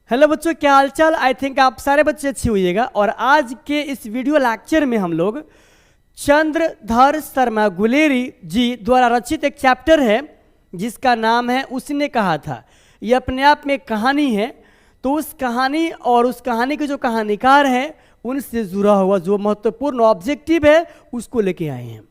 Hello बच्चों, क्या हालचाल। आई थिंक आप सारे बच्चे अच्छे होइएगा। और आज के इस वीडियो लेक्चर में हम लोग चंद्रधर शर्मा गुलेरी जी द्वारा रचित एक चैप्टर है जिसका नाम है उसने कहा था। ये अपने आप में कहानी है, तो उस कहानी और उस कहानी के जो कहानीकार हैं उनसे जुड़ा हुआ जो महत्वपूर्ण ऑब्जेक्टिव है उसको लेके आए हैं।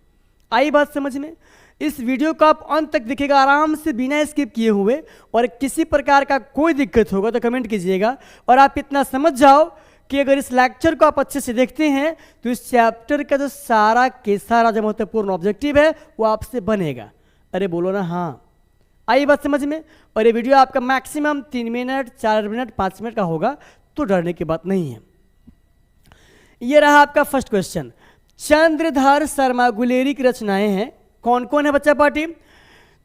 आई बात समझ में। इस वीडियो को आप अंत तक देखिएगा आराम से बिना स्किप किए हुए, और किसी प्रकार का कोई दिक्कत होगा तो कमेंट कीजिएगा। और आप इतना समझ जाओ कि अगर इस लेक्चर को आप अच्छे से देखते हैं तो इस चैप्टर का जो सारा के सारा जो महत्वपूर्ण ऑब्जेक्टिव है वो आपसे बनेगा। अरे बोलो ना हाँ। आई बात समझ में। और ये वीडियो आपका मैक्सिमम 3 मिनट 4 मिनट 5 मिनट का होगा, तो डरने की बात नहीं है। ये रहा आपका फर्स्ट क्वेश्चन। चंद्रधर शर्मा गुलेरी की रचनाएं हैं। कौन कौन है बच्चा पार्टी?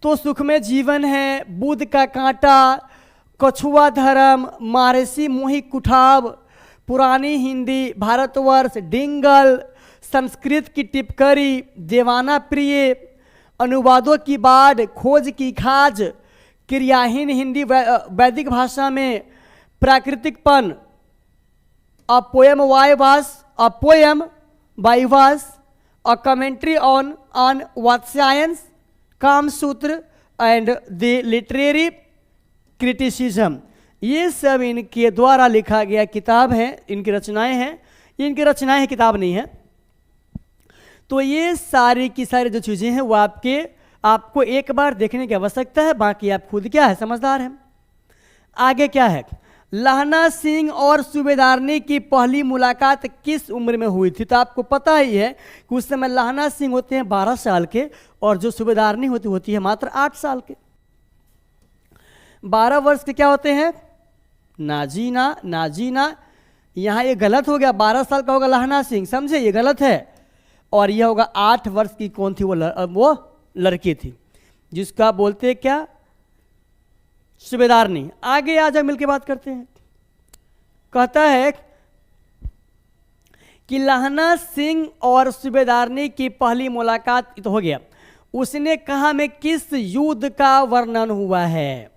तो सुख में जीवन है, बुध का कांटा, कछुआ धर्म, मारसी मोही कुठाव, पुरानी हिंदी, भारतवर्ष, डिंगल, संस्कृत की टिपकरी, देवाना प्रिय, अनुवादों की बाढ़, खोज की खाज, क्रियाहीन हिंदी वैदिक भाषा में, प्राकृतिकपन, अ पोएम बाय वास, a commentary on what science, Kamasutra and the literary criticism. ये सब इनके द्वारा लिखा गया किताब है, इनकी रचनाएं हैं। इनकी रचनाएं हैं, किताब नहीं है। तो ये सारी की सारी जो चीज़ें हैं वो आपको एक बार देखने की आवश्यकता है, बाकी आप खुद क्या है समझदार हैं। आगे क्या है? लहना सिंह और सूबेदारनी की पहली मुलाकात किस उम्र में हुई थी? तो आपको पता ही है कि उस समय लहना सिंह होते हैं 12 साल के और जो सूबेदारनी होती है मात्र 8 साल के। 12 वर्ष के क्या होते हैं? नाजीना। यहाँ ये गलत हो गया। 12 साल का होगा लहना सिंह, समझे? ये गलत है। और यह होगा 8 वर्ष की कौन थी? वो लड़की थी जिसका बोलते क्या? सूबेदारनी। आगे आ जा मिलके बात करते हैं। कहता है कि लहना सिंह और सूबेदारनी की पहली मुलाकात तो हो गया। उसने कहा में किस युद्ध का वर्णन हुआ है?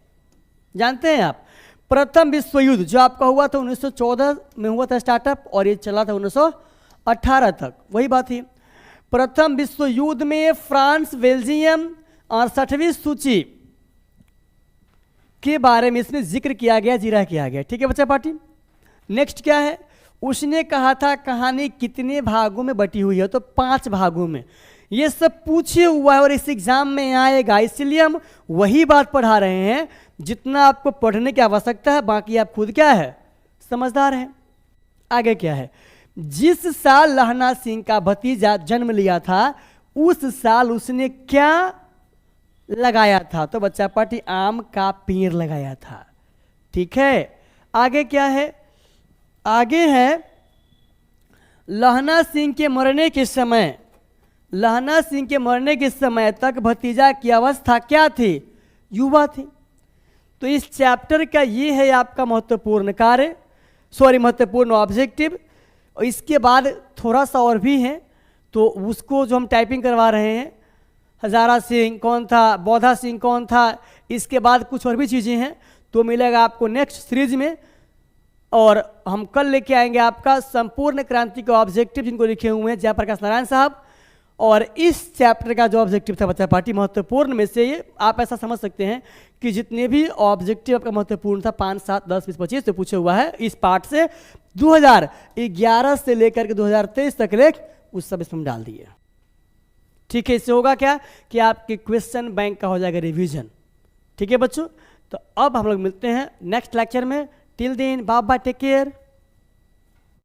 जानते हैं आप? प्रथम विश्व युद्ध जो आपका हुआ था 1914 में हुआ था स्टार्टअप, और ये चला था 1918 तक। वही बात है। प्रथम विश्व युद्ध में फ्रांस बेल्जियम 68वीं सूची के बारे में इसमें जिक्र किया गया। ठीक है बच्चा पार्टी। नेक्स्ट क्या है? उसने कहा था कहानी कितने भागों में बटी हुई है? तो 5 भागों में। ये सब पूछे हुआ है और इस एग्जाम में आएगा, इसलिए हम वही बात पढ़ा रहे हैं जितना आपको पढ़ने की आवश्यकता है। बाकी आप खुद क्या है समझदार हैं। आगे क्या है? जिस साल लहना सिंह का भतीजा जन्म लिया था उस साल उसने क्या लगाया था? तो बच्चा पार्टी आम का पेड़ लगाया था। ठीक है। आगे क्या है? आगे है लहना सिंह के मरने के समय तक भतीजा की अवस्था क्या थी? युवा थी। तो इस चैप्टर का ये है आपका महत्वपूर्ण ऑब्जेक्टिव। और इसके बाद थोड़ा सा और भी है, तो उसको जो हम टाइपिंग करवा रहे हैं, हजारा सिंह कौन था, बौद्धा सिंह कौन था, इसके बाद कुछ और भी चीज़ें हैं, तो मिलेगा आपको नेक्स्ट सीरीज में। और हम कल लेके आएंगे आपका संपूर्ण क्रांति के ऑब्जेक्टिव जिनको लिखे हुए हैं जयप्रकाश नारायण साहब। और इस चैप्टर का जो ऑब्जेक्टिव था बच्चा पार्टी महत्वपूर्ण में से, ये आप ऐसा समझ सकते हैं कि जितने भी ऑब्जेक्टिव आपका महत्वपूर्ण था 5, 7, 10, 20, 25 तो पूछे हुआ है इस पार्ट से 2011 से लेकर के 2023 तक उस सब इसमें डाल दिए। ठीक है। इससे होगा क्या कि आपके क्वेश्चन बैंक का हो जाएगा रिवीजन। ठीक है बच्चों। तो अब हम लोग मिलते हैं नेक्स्ट लेक्चर में। Till then bye bye, take care.